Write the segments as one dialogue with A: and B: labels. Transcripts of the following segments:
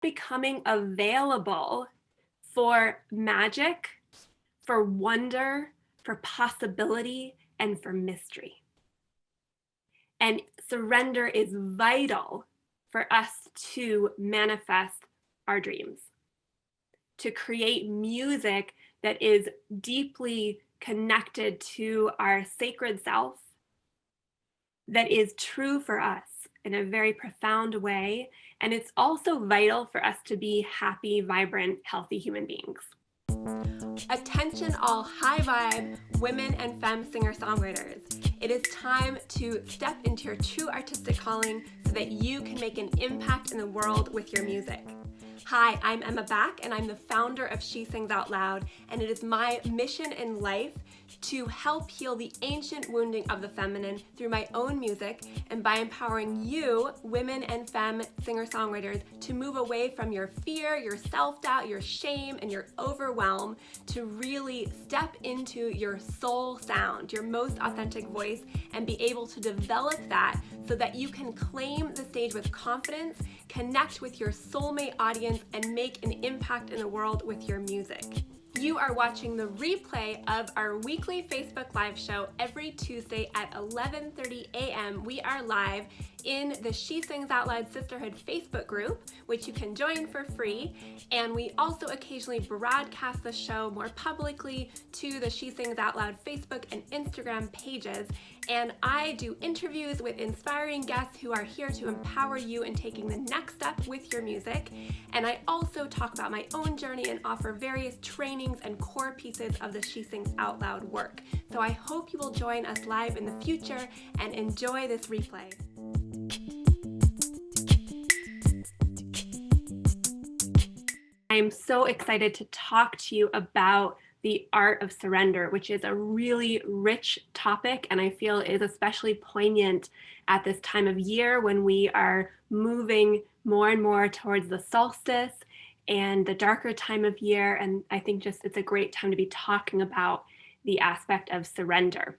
A: becoming available for magic, for wonder, for possibility, and for mystery. And surrender is vital for us to manifest our dreams, to create music that is deeply connected to our sacred self, that is true for us in a very profound way. And it's also vital for us to be happy, vibrant, healthy human beings. Attention all high vibe women and femme singer-songwriters. It is time to step into your true artistic calling so that you can make an impact in the world with your music. Hi, I'm Emma Back, and I'm the founder of She Sings Out Loud, and it is my mission in life to help heal the ancient wounding of the feminine through my own music and by empowering you, women and femme singer-songwriters, to move away from your fear, your self-doubt, your shame, and your overwhelm to really step into your soul sound, your most authentic voice, and be able to develop that so that you can claim the stage with confidence, connect with your soulmate audience, and make an impact in the world with your music. You are watching the replay of our weekly Facebook Live show every Tuesday at 11:30 a.m. We are live in the She Sings Out Loud Sisterhood Facebook group, which you can join for free. And we also occasionally broadcast the show more publicly to the She Sings Out Loud Facebook and Instagram pages. And I do interviews with inspiring guests who are here to empower you in taking the next step with your music. And I also talk about my own journey and offer various trainings and core pieces of the She Sings Out Loud work. So I hope you will join us live in the future and enjoy this replay. I'm so excited to talk to you about the art of surrender, which is a really rich topic, and I feel is especially poignant at this time of year when we are moving more and more towards the solstice and the darker time of year. And I think just it's a great time to be talking about the aspect of surrender.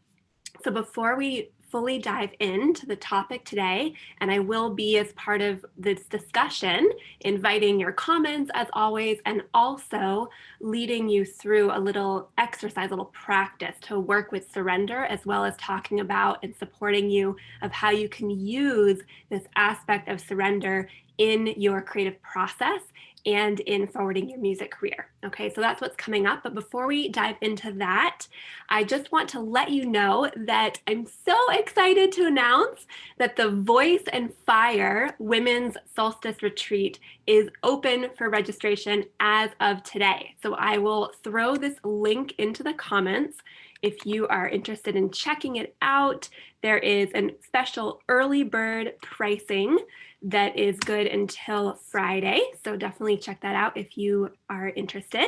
A: So before we fully dive into the topic today, and I will be, as part of this discussion, inviting your comments as always, and also leading you through a little exercise, a little practice to work with surrender, as well as talking about and supporting you of how you can use this aspect of surrender in your creative process and in forwarding your music career. Okay, so that's what's coming up. But before we dive into that, I just want to let you know that I'm so excited to announce that the Voice and Fire Women's Solstice Retreat is open for registration as of today. So I will throw this link into the comments if you are interested in checking it out. There is a special early bird pricing that is good until Friday. So definitely check that out if you are interested.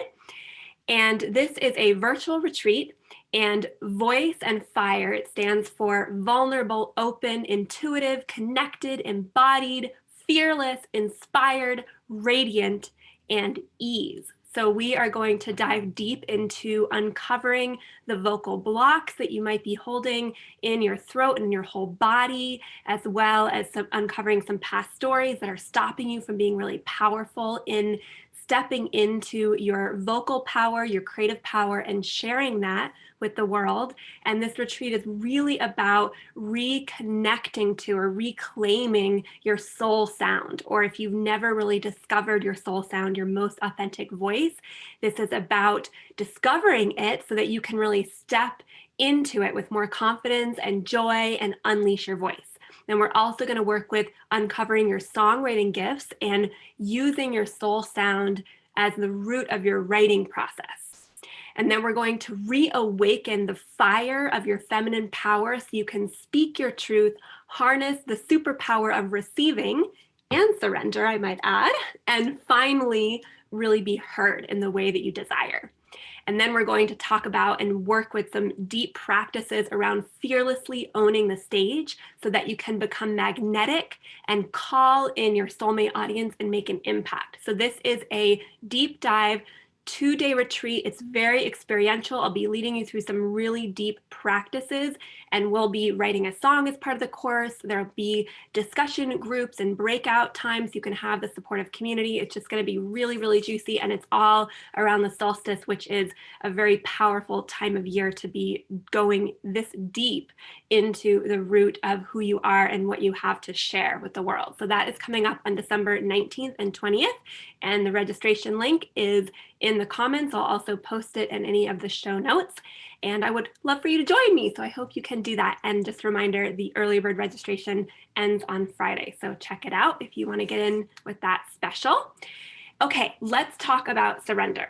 A: And this is a virtual retreat, and Voice and Fire, it stands for vulnerable, open, intuitive, connected, embodied, fearless, inspired, radiant, and ease. So we are going to dive deep into uncovering the vocal blocks that you might be holding in your throat and your whole body, as well as uncovering some past stories that are stopping you from being really powerful in stepping into your vocal power, your creative power, and sharing that with the world. And this retreat is really about reconnecting to or reclaiming your soul sound. Or if you've never really discovered your soul sound, your most authentic voice, this is about discovering it so that you can really step into it with more confidence and joy and unleash your voice. And we're also going to work with uncovering your songwriting gifts and using your soul sound as the root of your writing process. And then we're going to reawaken the fire of your feminine power so you can speak your truth, harness the superpower of receiving and surrender, I might add, and finally really be heard in the way that you desire. And then we're going to talk about and work with some deep practices around fearlessly owning the stage so that you can become magnetic and call in your soulmate audience and make an impact. So this is a deep dive 2-day retreat. It's very experiential. I'll be leading you through some really deep practices, and we'll be writing a song as part of the course. There'll be discussion groups and breakout times. You can have the supportive community. It's just going to be really, really juicy, and it's all around the solstice, which is a very powerful time of year to be going this deep into the root of who you are and what you have to share with the world. So that is coming up on December 19th and 20th, and the registration link is in the comments. I'll also post it in any of the show notes, and I would love for you to join me. So I hope you can do that. And just a reminder, the early bird registration ends on Friday. So check it out if you want to get in with that special. Okay, let's talk about surrender.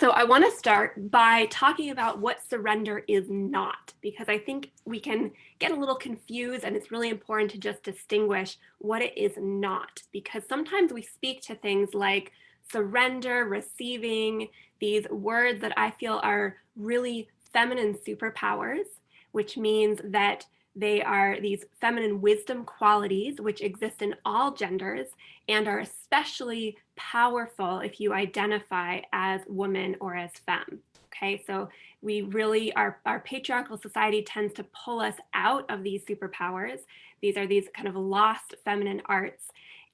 A: So I want to start by talking about what surrender is not, because I think we can get a little confused, and it's really important to just distinguish what it is not, because sometimes we speak to things like surrender, receiving, these words that I feel are really feminine superpowers, which means that they are these feminine wisdom qualities which exist in all genders and are especially powerful if you identify as woman or as femme. Okay, so we really, our patriarchal society tends to pull us out of these superpowers. These are these kind of lost feminine arts.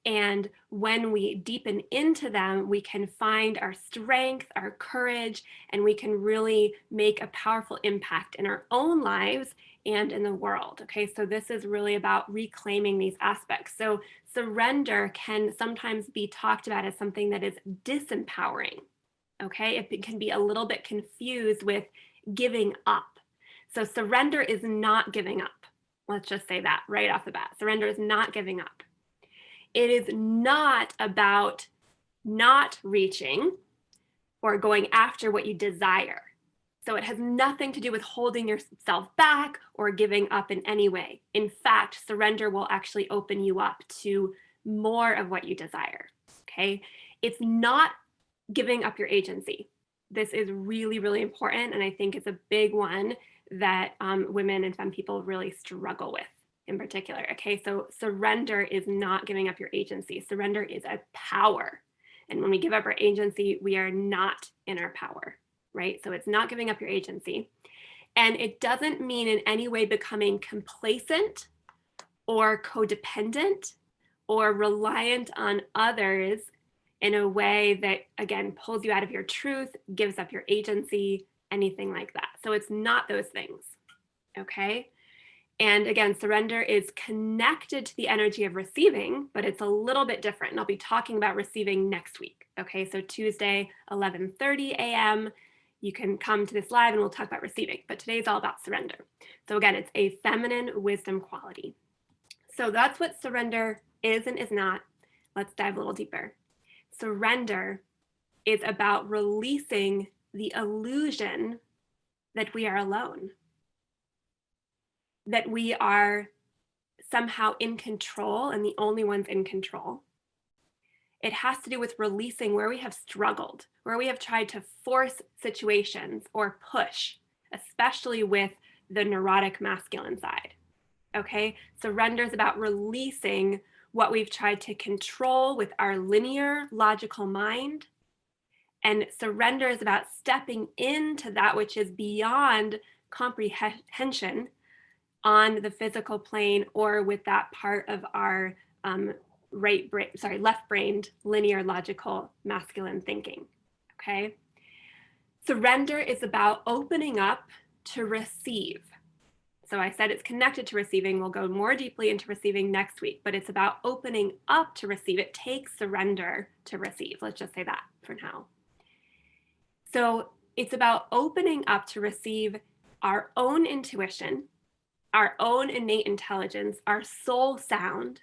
A: And when we deepen into them, we can find our strength, our courage, and we can really make a powerful impact in our own lives and in the world. Okay, so this is really about reclaiming these aspects. So surrender can sometimes be talked about as something that is disempowering. Okay, it can be a little bit confused with giving up. So surrender is not giving up. Let's just say that right off the bat. Surrender is not giving up. It is not about not reaching or going after what you desire. So it has nothing to do with holding yourself back or giving up in any way. In fact, surrender will actually open you up to more of what you desire. Okay, it's not giving up your agency. This is really, really important, and I think it's a big one that women and femme people really struggle with in particular. Okay, so surrender is not giving up your agency. Surrender is a power. And when we give up our agency, we are not in our power, right? So it's not giving up your agency. And it doesn't mean in any way becoming complacent or codependent or reliant on others in a way that, again, pulls you out of your truth, gives up your agency, anything like that. So it's not those things, okay? And again, surrender is connected to the energy of receiving, but it's a little bit different. And I'll be talking about receiving next week. Okay, so Tuesday, 11:30 a.m., you can come to this live and we'll talk about receiving, but today's all about surrender. So again, it's a feminine wisdom quality. So that's what surrender is and is not. Let's dive a little deeper. Surrender is about releasing the illusion that we are alone, that we are somehow in control and the only ones in control. It has to do with releasing where we have struggled, where we have tried to force situations or push, especially with the neurotic masculine side. Okay, surrender is about releasing what we've tried to control with our linear, logical mind. And surrender is about stepping into that which is beyond comprehension on the physical plane or with that part of our left-brained linear logical masculine thinking. Okay, surrender is about opening up to receive. So I said it's connected to receiving. We'll go more deeply into receiving next week, but it's about opening up to receive. It takes surrender to receive. Let's just say that for now. So it's about opening up to receive our own intuition, our own innate intelligence, our soul sound,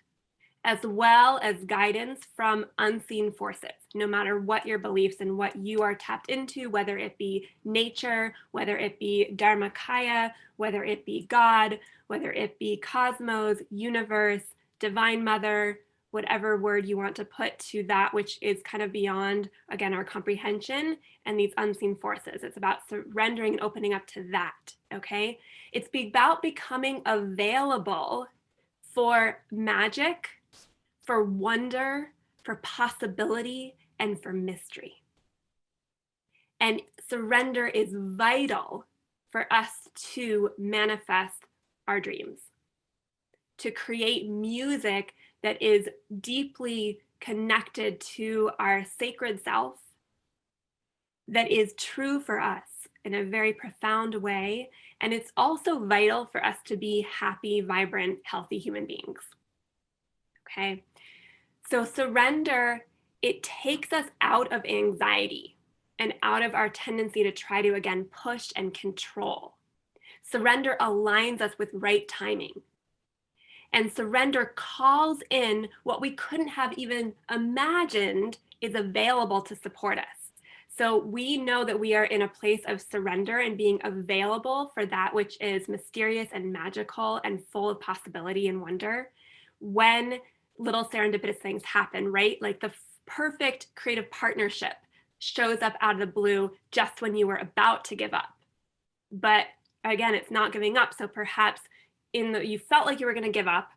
A: as well as guidance from unseen forces, no matter what your beliefs and what you are tapped into, whether it be nature, whether it be Dharmakaya, whether it be God, whether it be cosmos, universe, divine mother, whatever word you want to put to that which is kind of beyond, again, our comprehension and these unseen forces. It's about surrendering and opening up to that, okay? It's about becoming available for magic, for wonder, for possibility, and for mystery. And surrender is vital for us to manifest our dreams, to create music that is deeply connected to our sacred self, that is true for us in a very profound way. And it's also vital for us to be happy, vibrant, healthy human beings. Okay. So surrender, it takes us out of anxiety and out of our tendency to try to, again, push and control. Surrender aligns us with right timing. And surrender calls in what we couldn't have even imagined is available to support us. So we know that we are in a place of surrender and being available for that which is mysterious and magical and full of possibility and wonder when little serendipitous things happen, right? Like the perfect creative partnership shows up out of the blue just when you were about to give up. But again, it's not giving up. So perhaps you felt like you were going to give up,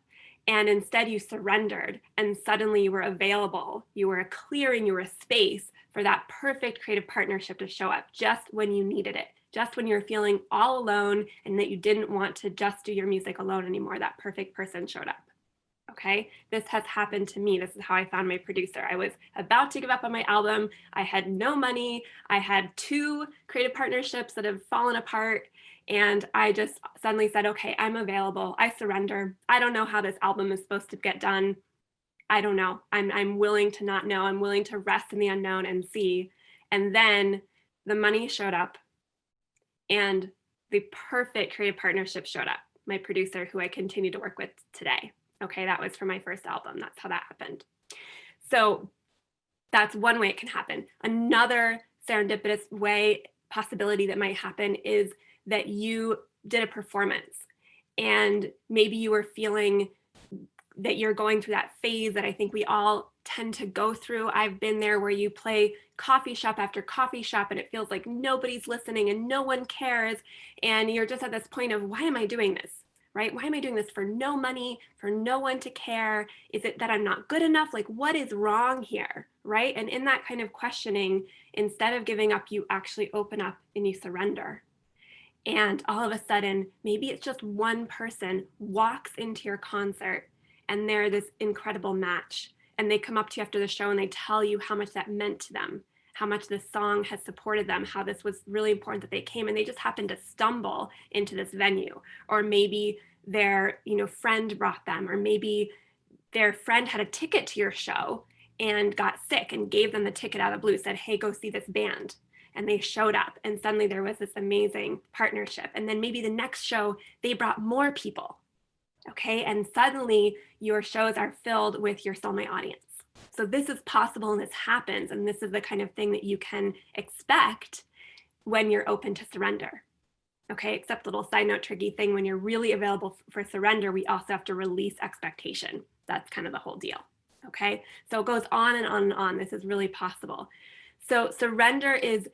A: and instead you surrendered, and suddenly you were available. You were clearing your space for that perfect creative partnership to show up just when you needed it, just when you're feeling all alone and that you didn't want to just do your music alone anymore. That perfect person showed up. Okay, this has happened to me. This is how I found my producer. I was about to give up on my album. I had no money. I had 2 creative partnerships that have fallen apart. And I just suddenly said, okay, I'm available. I surrender. I don't know how this album is supposed to get done. I don't know. I'm willing to not know. I'm willing to rest in the unknown and see. And then the money showed up and the perfect creative partnership showed up. My producer, who I continue to work with today. Okay, that was for my first album. That's how that happened. So that's one way it can happen. Another serendipitous possibility that might happen is that you did a performance and maybe you were feeling that you're going through that phase that I think we all tend to go through. I've been there, where you play coffee shop after coffee shop and it feels like nobody's listening and no one cares. And you're just at this point of, why am I doing this? Right? Why am I doing this for no money, for no one to care? Is it that I'm not good enough? Like, what is wrong here? Right? And in that kind of questioning, instead of giving up, you actually open up and you surrender. And all of a sudden, maybe it's just one person walks into your concert and they're this incredible match. And they come up to you after the show and they tell you how much that meant to them, how much this song has supported them, how this was really important that they came, and they just happened to stumble into this venue. Or maybe their friend brought them, or maybe their friend had a ticket to your show and got sick and gave them the ticket out of the blue, said, hey, go see this band. And they showed up and suddenly there was this amazing partnership. And then maybe the next show, they brought more people. Okay, and suddenly your shows are filled with your soulmate audience. So this is possible and this happens, and this is the kind of thing that you can expect when you're open to surrender. Okay, except a little side note, tricky thing, when you're really available for surrender, we also have to release expectation. That's kind of the whole deal. Okay, so it goes on and on and on. This is really possible. So surrender is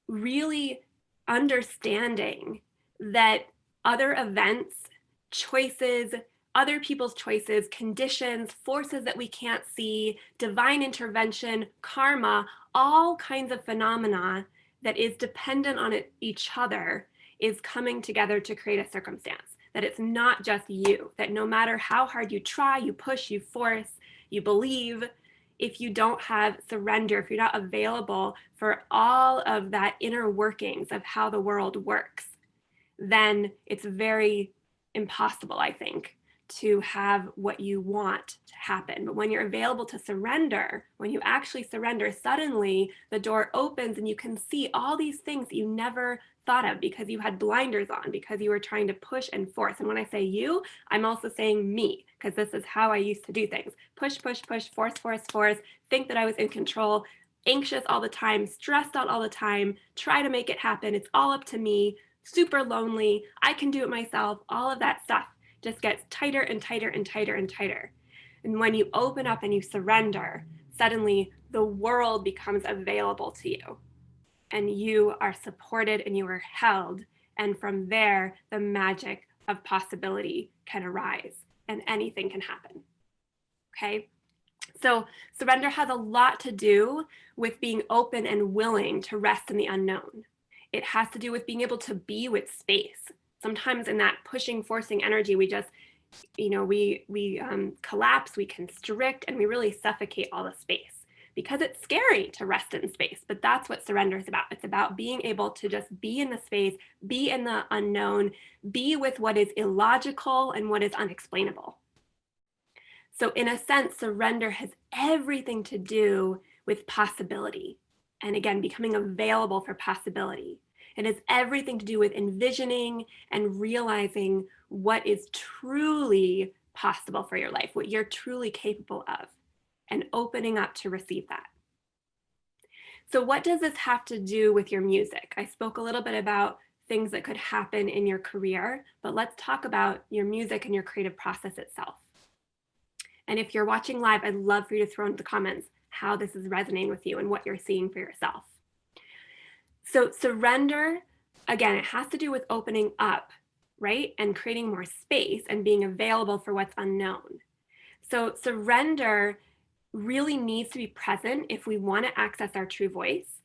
A: really understanding that other events, choices, other people's choices, conditions, forces that we can't see, divine intervention, karma, all kinds of phenomena that is dependent on each other is coming together to create a circumstance. That it's not just you, that no matter how hard you try, you push, you force, you believe, if you don't have surrender, if you're not available for all of that inner workings of how the world works, then it's very impossible, I think, to have what you want to happen. But when you're available to surrender, when you actually surrender, suddenly the door opens and you can see all these things that you never thought of because you had blinders on, because you were trying to push and force. And when I say you, I'm also saying me, because this is how I used to do things. Push, push, push, force, force, force, think that I was in control, anxious all the time, stressed out all the time, try to make it happen. It's all up to me, super lonely. I can do it myself. All of that stuff just gets tighter and tighter and tighter and tighter. And when you open up and you surrender, suddenly the world becomes available to you and you are supported and you are held. And from there, the magic of possibility can arise and anything can happen. Okay. So surrender has a lot to do with being open and willing to rest in the unknown. It has to do with being able to be with space. Sometimes in that pushing, forcing energy, we just, we collapse, we constrict, and we really suffocate all the space because it's scary to rest in space. But that's what surrender is about. It's about being able to just be in the space, be in the unknown, be with what is illogical and what is unexplainable. So in a sense, surrender has everything to do with possibility. And again, becoming available for possibility. It has everything to do with envisioning and realizing what is truly possible for your life, what you're truly capable of, and opening up to receive that. So what does this have to do with your music? I spoke a little bit about things that could happen in your career, but let's talk about your music and your creative process itself. And if you're watching live, I'd love for you to throw into the comments how this is resonating with you and what you're seeing for yourself. So surrender, again, it has to do with opening up, right? And creating more space and being available for what's unknown. So surrender really needs to be present if we want to access our true voice.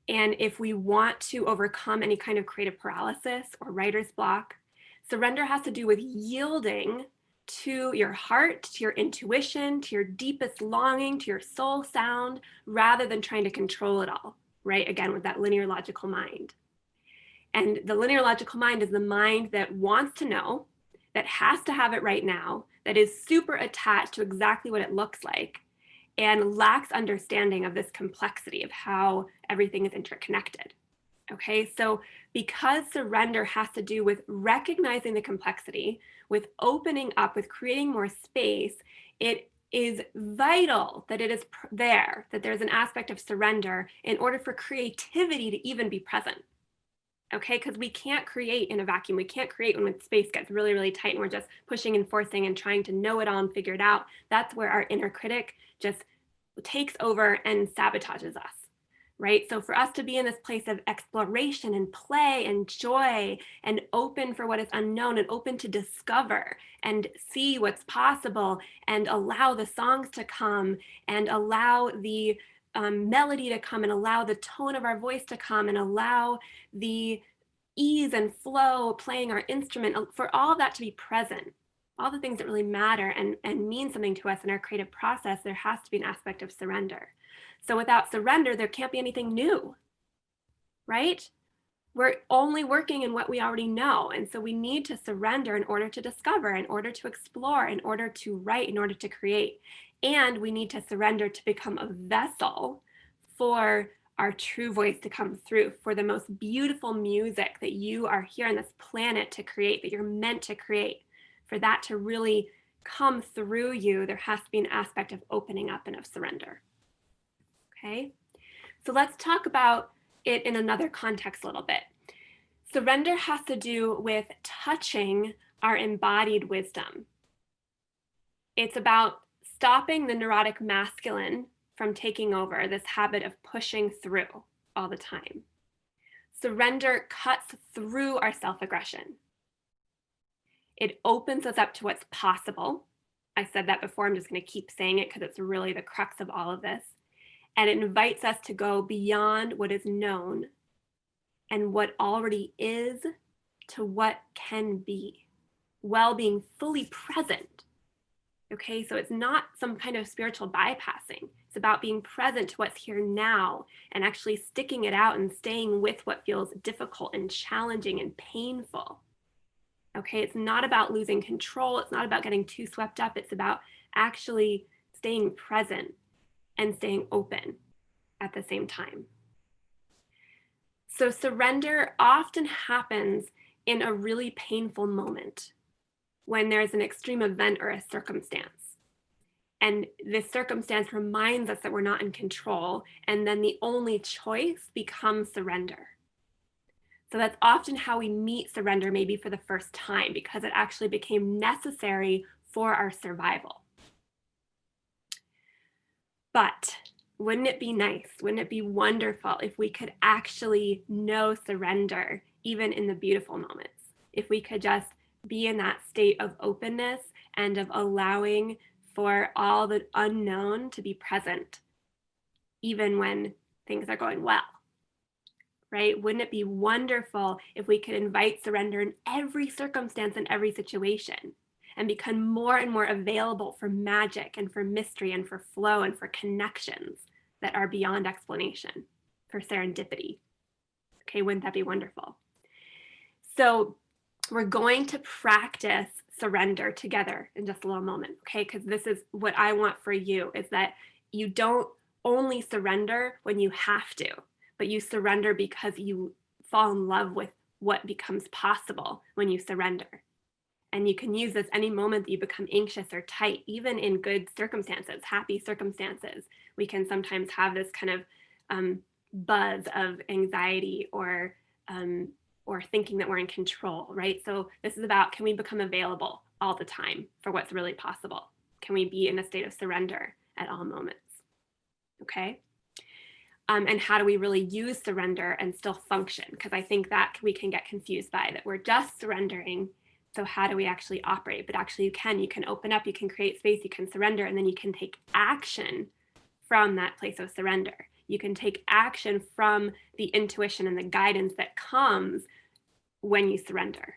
A: And if we want to overcome any kind of creative paralysis or writer's block. Surrender has to do with yielding to your heart, to your intuition, to your deepest longing, to your soul sound, rather than trying to control it all, right? Again, with that linear logical mind. And the linear logical mind is the mind that wants to know, that has to have it right now, that is super attached to exactly what it looks like, and lacks understanding of this complexity of how everything is interconnected. Okay, so because surrender has to do with recognizing the complexity, with opening up, with creating more space, it is vital that it is there, that there's an aspect of surrender in order for creativity to even be present. Okay, because we can't create in a vacuum. We can't create when space gets really, really tight and we're just pushing and forcing and trying to know it all and figure it out. That's where our inner critic just takes over and sabotages us. Right? So for us to be in this place of exploration and play and joy and open for what is unknown and open to discover and see what's possible and allow the songs to come and allow the melody to come and allow the tone of our voice to come and allow the ease and flow playing our instrument, for all of that to be present, all the things that really matter and mean something to us in our creative process, there has to be an aspect of surrender. So without surrender, there can't be anything new, right? We're only working in what we already know. And so we need to surrender in order to discover, in order to explore, in order to write, in order to create. And we need to surrender to become a vessel for our true voice to come through, for the most beautiful music that you are here on this planet to create, that you're meant to create. For that to really come through you, there has to be an aspect of opening up and of surrender. Okay, so let's talk about it in another context a little bit. Surrender has to do with touching our embodied wisdom. It's about stopping the neurotic masculine from taking over, this habit of pushing through all the time. Surrender cuts through our self-aggression. It opens us up to what's possible. I said that before, I'm just going to keep saying it because it's really the crux of all of this. And it invites us to go beyond what is known and what already is to what can be, while being fully present. Okay, so it's not some kind of spiritual bypassing. It's about being present to what's here now and actually sticking it out and staying with what feels difficult and challenging and painful. Okay, it's not about losing control. It's not about getting too swept up. It's about actually staying present and staying open at the same time. So surrender often happens in a really painful moment when there's an extreme event or a circumstance. And this circumstance reminds us that we're not in control, and then the only choice becomes surrender. So that's often how we meet surrender, maybe for the first time, because it actually became necessary for our survival. But wouldn't it be nice, wouldn't it be wonderful if we could actually know surrender even in the beautiful moments? If we could just be in that state of openness and of allowing for all the unknown to be present, even when things are going well, right? Wouldn't it be wonderful if we could invite surrender in every circumstance and every situation and become more and more available for magic and for mystery and for flow and for connections that are beyond explanation, for serendipity? Okay, wouldn't that be wonderful? So we're going to practice surrender together in just a little moment, okay? Because this is what I want for you, is that you don't only surrender when you have to, but you surrender because you fall in love with what becomes possible when you surrender. And you can use this any moment that you become anxious or tight, even in good circumstances, happy circumstances. We can sometimes have this kind of buzz of anxiety or thinking that we're in control, right? So this is about, can we become available all the time for what's really possible? Can we be in a state of surrender at all moments? Okay. And how do we really use surrender and still function? Because I think that we can get confused by that we're just surrendering. So how do we actually operate? But actually you can open up, you can create space, you can surrender, and then you can take action from that place of surrender. You can take action from the intuition and the guidance that comes when you surrender,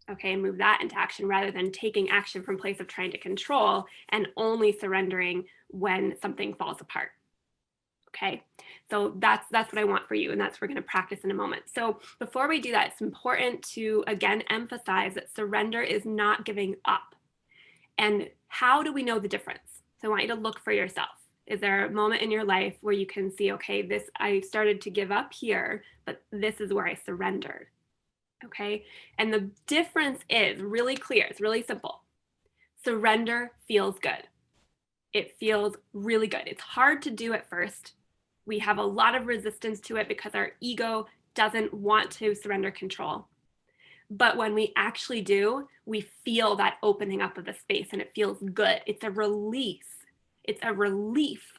A: okay, and move that into action rather than taking action from place of trying to control and only surrendering when something falls apart. Okay, so that's what I want for you, and that's what we're going to practice in a moment. So before we do that, it's important to again emphasize that surrender is not giving up. And how do we know the difference? So I want you to look for yourself. Is there a moment in your life where you can see, okay, this, I started to give up here, but this is where I surrendered? Okay, and the difference is really clear. It's really simple. Surrender feels good. It feels really good. It's hard to do at first. We have a lot of resistance to it because our ego doesn't want to surrender control. But when we actually do, we feel that opening up of the space and it feels good. It's a release. It's a relief.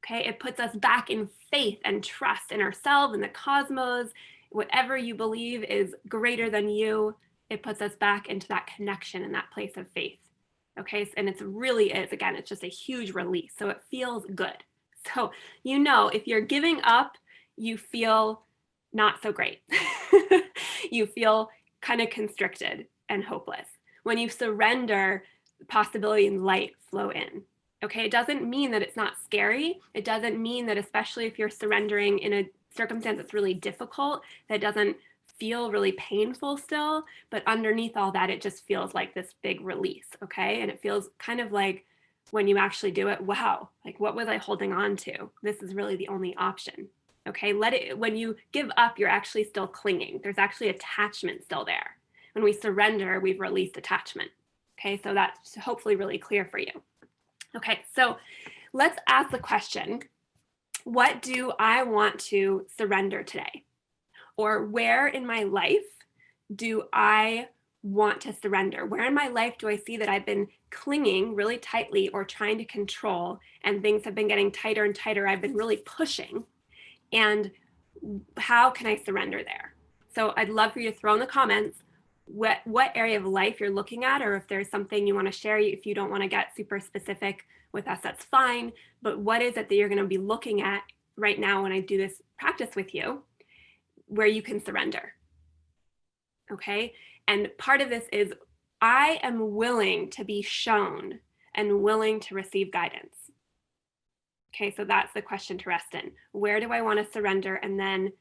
A: Okay, it puts us back in faith and trust in ourselves and the cosmos. Whatever you believe is greater than you, it puts us back into that connection and that place of faith. Okay, and it really is, again, it's just a huge release. So it feels good. So, you know, if you're giving up, you feel not so great. You feel kind of constricted and hopeless. When you surrender, possibility and light flow in. Okay, it doesn't mean that it's not scary. It doesn't mean that, especially if you're surrendering in a circumstance that's really difficult, that doesn't feel really painful still, but underneath all that, it just feels like this big release, okay? And it feels kind of like when you actually do it, wow, like what was I holding on to? This is really the only option, okay? Let it, when you give up, you're actually still clinging. There's actually attachment still there. When we surrender, we've released attachment, okay? So that's hopefully really clear for you. Okay, so let's ask the question, what do I want to surrender today? Or where in my life do I want to surrender? Where in my life do I see that I've been clinging really tightly or trying to control, and things have been getting tighter and tighter? I've been really pushing. And how can I surrender there? So I'd love for you to throw in the comments what area of life you're looking at, or if there's something you want to share. If you don't want to get super specific with us, that's fine. But what is it that you're going to be looking at right now when I do this practice with you, where you can surrender? Okay. And part of this is, I am willing to be shown and willing to receive guidance. Okay. So that's the question to rest in. Where do I want to surrender? And then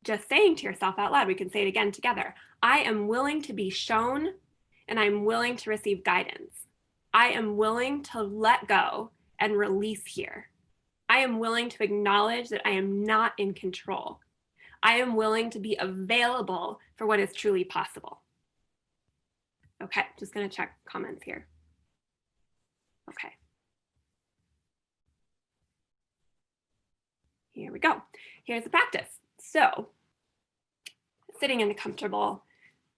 A: just saying to yourself out loud, we can say it again together. I am willing to be shown and I'm willing to receive guidance. I am willing to let go and release here. I am willing to acknowledge that I am not in control. I am willing to be available for what is truly possible. Okay, just going to check comments here. Okay. Here we go. Here's the practice. So, sitting in a comfortable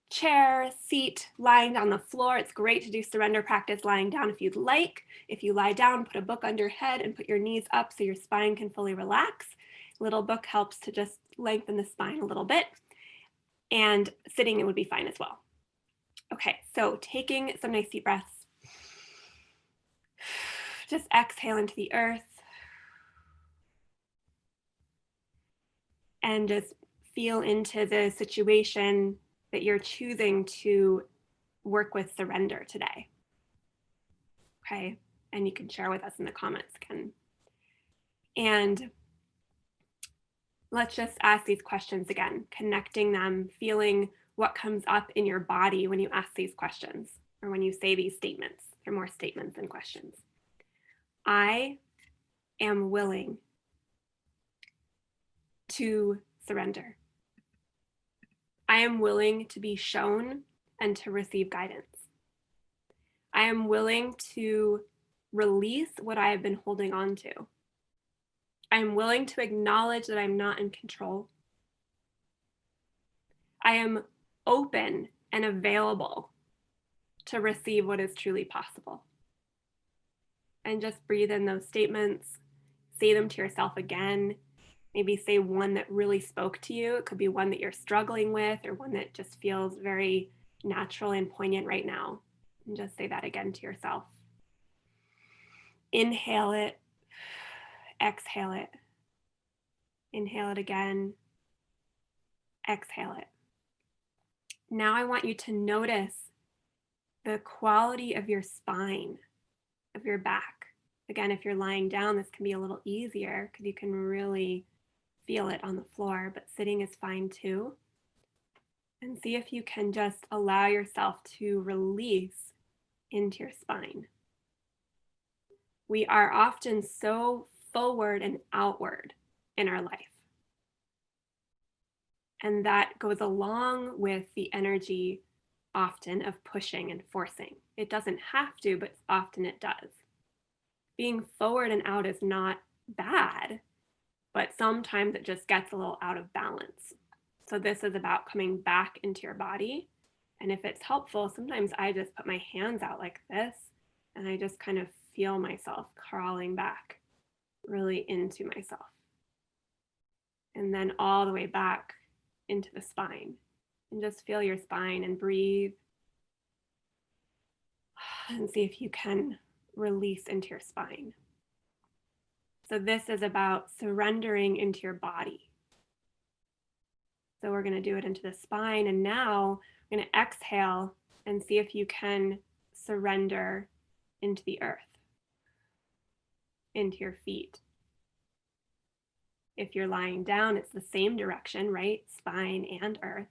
A: chair, seat, lying on the floor. It's great to do surrender practice lying down if you'd like. If you lie down, put a book under your head and put your knees up so your spine can fully relax. Little book helps to just lengthen the spine a little bit. And sitting, it would be fine as well. Okay, so taking some nice deep breaths. Just exhale into the earth and just feel into the situation that you're choosing to work with surrender today. Okay. And you can share with us in the comments, Ken. And let's just ask these questions again, connecting them, feeling what comes up in your body when you ask these questions or when you say these statements. They're more statements than questions. I am willing to surrender. I am willing to be shown and to receive guidance. I am willing to release what I have been holding on to. I am willing to acknowledge that I'm not in control. I am open and available to receive what is truly possible. And just breathe in those statements, say them to yourself again. Maybe say one that really spoke to you. It could be one that you're struggling with or one that just feels very natural and poignant right now. And just say that again to yourself. Inhale it, exhale it. Inhale it again, exhale it. Now I want you to notice the quality of your spine, of your back. Again, if you're lying down, this can be a little easier because you can really feel it on the floor, but sitting is fine too. And see if you can just allow yourself to release into your spine. We are often so forward and outward in our life. And that goes along with the energy often of pushing and forcing. It doesn't have to, but often it does. Being forward and out is not bad, but sometimes it just gets a little out of balance. So this is about coming back into your body. And if it's helpful, sometimes I just put my hands out like this and I just kind of feel myself crawling back really into myself. And then all the way back into the spine. And just feel your spine and breathe. And see if you can release into your spine. So this is about surrendering into your body. So we're going to do it into the spine. And now we're going to exhale and see if you can surrender into the earth, into your feet. If you're lying down, it's the same direction, right? Spine and earth.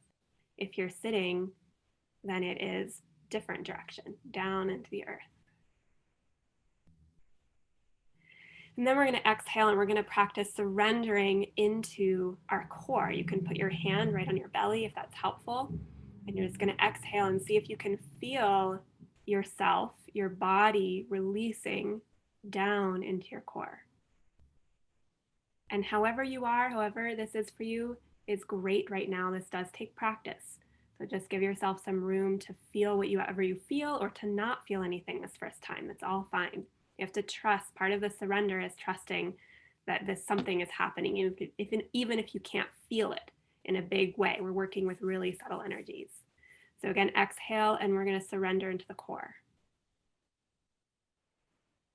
A: If you're sitting, then it is different direction, down into the earth. And then we're going to exhale and we're going to practice surrendering into our core. You can put your hand right on your belly if that's helpful. And you're just going to exhale and see if you can feel yourself, your body releasing down into your core. And however you are, however this is for you, is great right now. This does take practice. So just give yourself some room to feel whatever you feel or to not feel anything this first time. It's all fine. You have to trust. Part of the surrender is trusting that this something is happening, even if you can't feel it in a big way. We're working with really subtle energies. So again, exhale, and we're going to surrender into the core.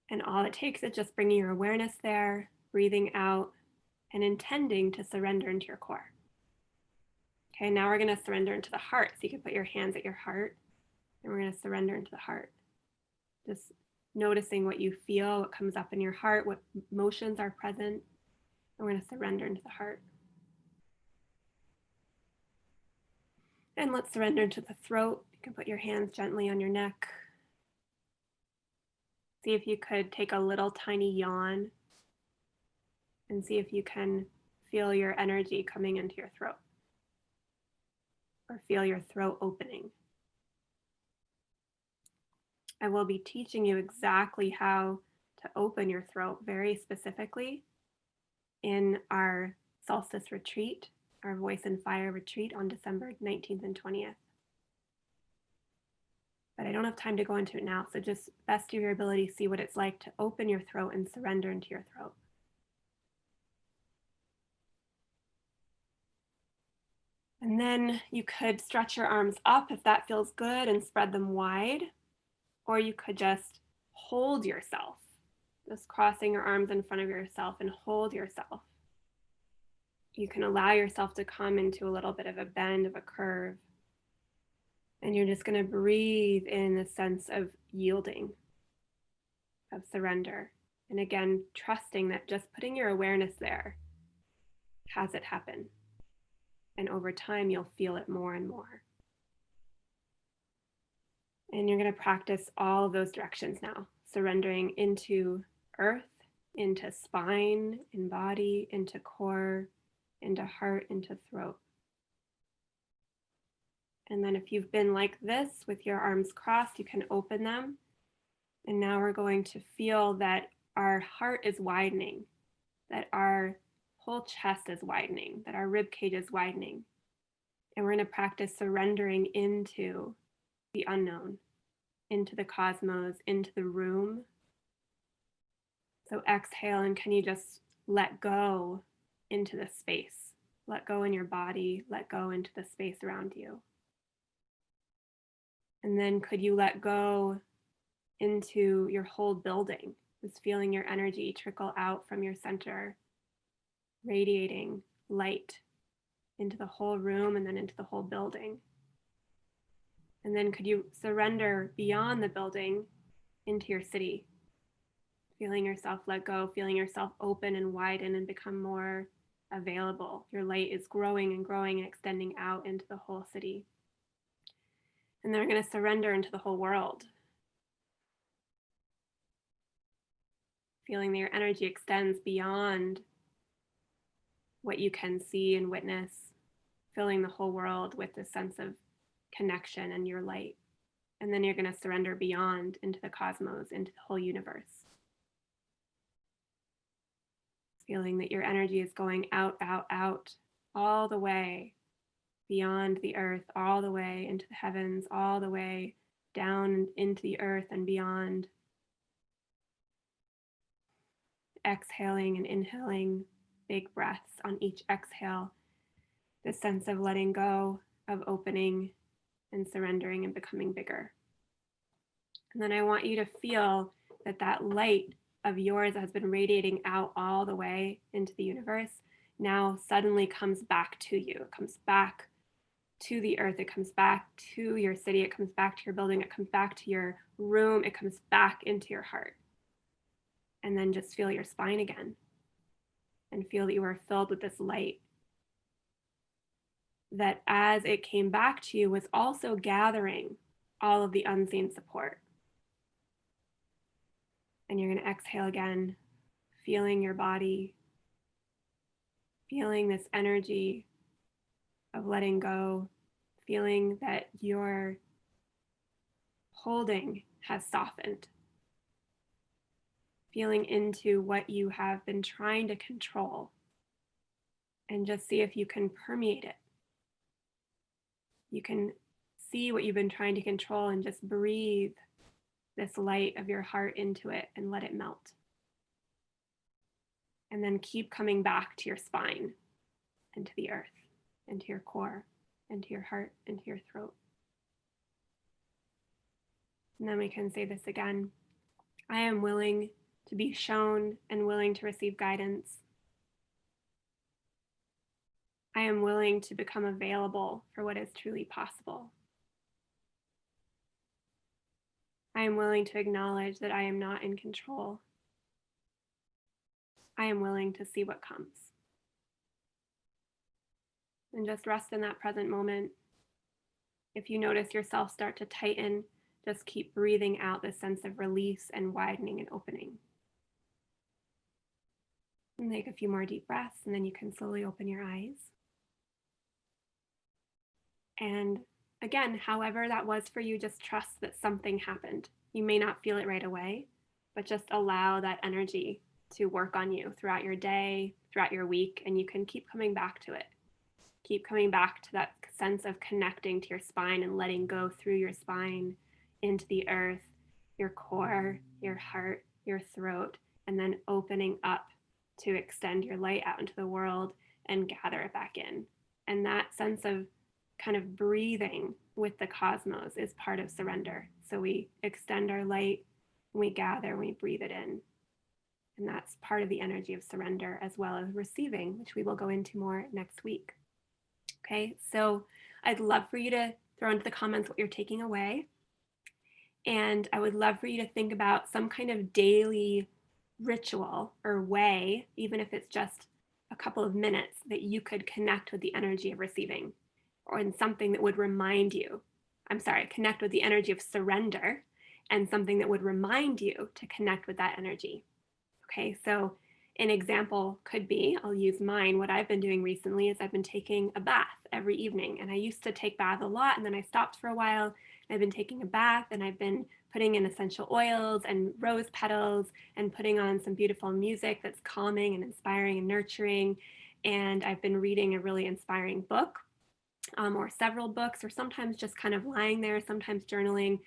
A: And all it takes is just bringing your awareness there, breathing out, and intending to surrender into your core. Okay, now we're going to surrender into the heart. So you can put your hands at your heart, and we're going to surrender into the heart. Just noticing what you feel, what comes up in your heart, what emotions are present. And we're going to surrender into the heart. And let's surrender into the throat. You can put your hands gently on your neck. See if you could take a little tiny yawn and see if you can feel your energy coming into your throat or feel your throat opening. I will be teaching you exactly how to open your throat very specifically in our solstice retreat, our Voice and Fire retreat on December 19th and 20th. But I don't have time to go into it now, so just best of your ability, see what it's like to open your throat and surrender into your throat. And then you could stretch your arms up if that feels good and spread them wide, or you could just hold yourself. Just crossing your arms in front of yourself and hold yourself. You can allow yourself to come into a little bit of a bend, of a curve. And you're just going to breathe in a sense of yielding, of surrender. And again, trusting that just putting your awareness there has it happen. And over time, you'll feel it more and more. And you're going to practice all of those directions now, surrendering into earth, into spine, in body, into core, into heart, into throat. And then if you've been like this with your arms crossed, you can open them. And now we're going to feel that our heart is widening, that our whole chest is widening, that our rib cage is widening. And we're going to practice surrendering into the unknown, into the cosmos, into the room. So exhale, and can you just let go into the space? Let go in your body, let go into the space around you. And then could you let go into your whole building, just feeling your energy trickle out from your center, radiating light into the whole room and then into the whole building. And then could you surrender beyond the building into your city, feeling yourself let go, feeling yourself open and widen and become more available. Your light is growing and growing and extending out into the whole city. And then we're going to surrender into the whole world, feeling that your energy extends beyond what you can see and witness, filling the whole world with this sense of connection and your light. And then you're going to surrender beyond into the cosmos, into the whole universe. Feeling that your energy is going out, out, out, all the way beyond the earth, all the way into the heavens, all the way down into the earth and beyond. Exhaling and inhaling big breaths on each exhale. This sense of letting go, of opening and surrendering and becoming bigger. And then I want you to feel that that light of yours that has been radiating out all the way into the universe now suddenly comes back to you. It comes back to the earth. It comes back to your city. It comes back to your building. It comes back to your room. It comes back into your heart. And then just feel your spine again and feel that you are filled with this light that as it came back to you was also gathering all of the unseen support. And you're going to exhale again, feeling your body, feeling this energy of letting go, feeling that your holding has softened, feeling into what you have been trying to control, and just see if you can permeate it. You can see what you've been trying to control and just breathe this light of your heart into it and let it melt. And then keep coming back to your spine, into the earth, into your core, into your heart, into your throat. And then we can say this again. I am willing to be shown and willing to receive guidance. I am willing to become available for what is truly possible. I am willing to acknowledge that I am not in control. I am willing to see what comes. And just rest in that present moment. If you notice yourself start to tighten, just keep breathing out this sense of release and widening and opening. And take a few more deep breaths, and then you can slowly open your eyes. And again, however that was for you, just trust that something happened. You may not feel it right away, but just allow that energy to work on you throughout your day, throughout your week, and you can keep coming back to it. Keep coming back to that sense of connecting to your spine and letting go through your spine into the earth, your core, your heart, your throat, and then opening up to extend your light out into the world and gather it back in. And that sense of kind of breathing with the cosmos is part of surrender. So we extend our light, we gather, we breathe it in. And that's part of the energy of surrender, as well as receiving, which we will go into more next week. Okay, so I'd love for you to throw into the comments what you're taking away. And I would love for you to think about some kind of daily ritual or way, even if it's just a couple of minutes, that you could connect with the energy of receiving, or in something that would remind you, connect with the energy of surrender, and something that would remind you to connect with that energy. Okay, so an example could be, I'll use mine. What I've been doing recently is I've been taking a bath every evening. And I used to take baths a lot, and then I stopped for a while. I've been taking a bath, and I've been putting in essential oils and rose petals and putting on some beautiful music that's calming and inspiring and nurturing. And I've been reading a really inspiring book, or several books, or sometimes just kind of lying there, sometimes journaling.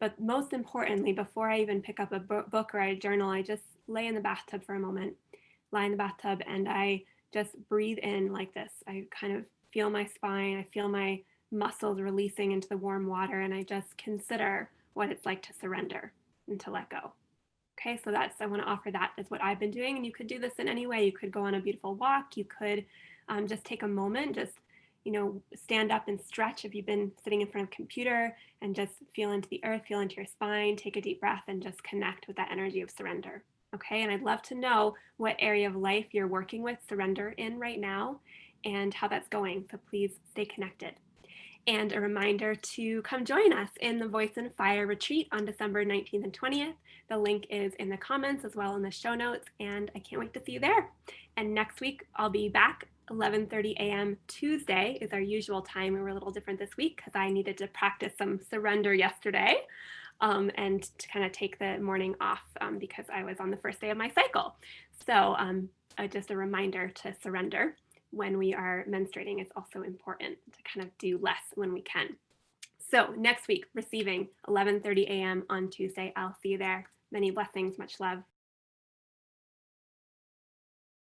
A: But most importantly, before I even pick up a book or I journal, I just lay in the bathtub for a moment, lie in the bathtub, and I just breathe in like this. I kind of feel my spine, I feel my muscles releasing into the warm water, and I just consider what it's like to surrender and to let go. Okay, so I want to offer that as what I've been doing. And you could do this in any way. You could go on a beautiful walk. You could just take a moment, just, stand up and stretch if you've been sitting in front of a computer, and just feel into the earth, feel into your spine, take a deep breath, and just connect with that energy of surrender. Okay, and I'd love to know what area of life you're working with surrender in right now and how that's going. So please stay connected. And a reminder to come join us in the Voice and Fire retreat on December 19th and 20th. The link is in the comments as well in the show notes, and I can't wait to see you there. And next week, I'll be back. 11:30 a.m. Tuesday is our usual time. We were a little different this week because I needed to practice some surrender yesterday, and to kind of take the morning off because I was on the first day of my cycle. So just a reminder to surrender when we are menstruating. Is also important to kind of do less when we can. So next week, receiving 11:30 a.m. on Tuesday. I'll see you there. Many blessings, much love.